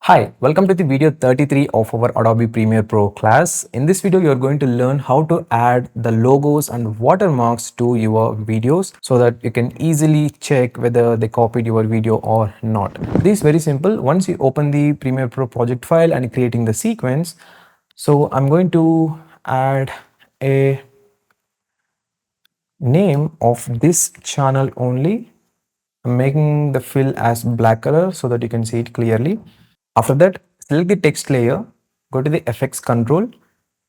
Hi, welcome to the video 33 of our Adobe Premiere Pro class. In this video, you're going to learn how to add the logos and watermarks to your videos so that you can easily check whether they copied your video or not. This is very simple. Once you open the Premiere Pro project file and creating the sequence, so I'm going to add a name of this channel only. I'm making the fill as black color so that you can see it clearly. After that, select the text layer, go to the FX control,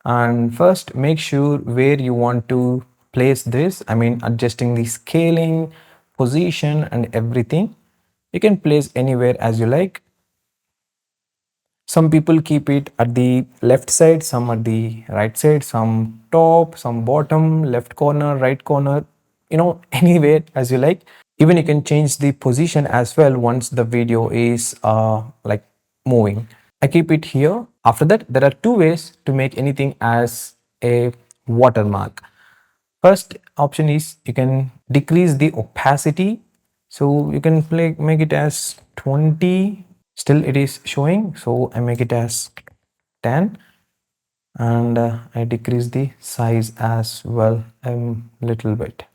and first make sure where you want to place this. I mean, adjusting the scaling, position, and everything. You can place anywhere as you like. Some people keep it at the left side, some at the right side, some top, some bottom, left corner, right corner, anywhere as you like. Even you can change the position as well once the video is like moving. I keep it here. After that, there are two ways to make anything as a watermark. First option is you can decrease the opacity. So you can make it as 20. Still it is showing. So I make it as 10 and I decrease the size as well a little bit.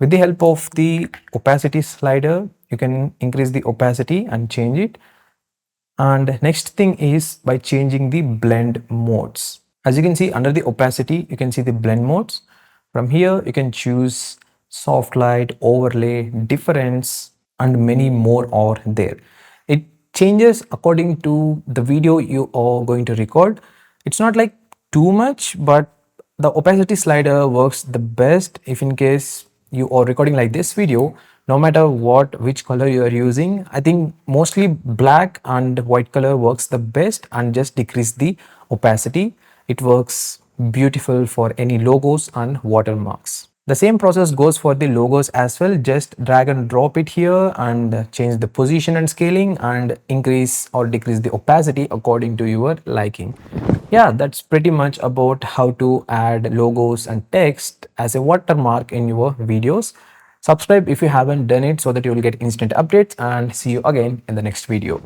With the help of the opacity slider, you can increase the opacity and change it. And next thing is by changing the blend modes. As you can see under the opacity, you can see the blend modes. From here, you can choose soft light, overlay, difference, and many more are there. It changes according to the video you are going to record. It's not like too much, but the opacity slider works the best if in case you are recording like this video, no matter which color you are using. I think mostly black and white color works the best, and just decrease the opacity. It works beautiful for any logos and watermarks. The same process goes for the logos as well. Just drag and drop it here and change the position and scaling and increase or decrease the opacity according to your liking. Yeah, that's pretty much about how to add logos and text as a watermark in your videos. Subscribe if you haven't done it so that you will get instant updates, and see you again in the next video.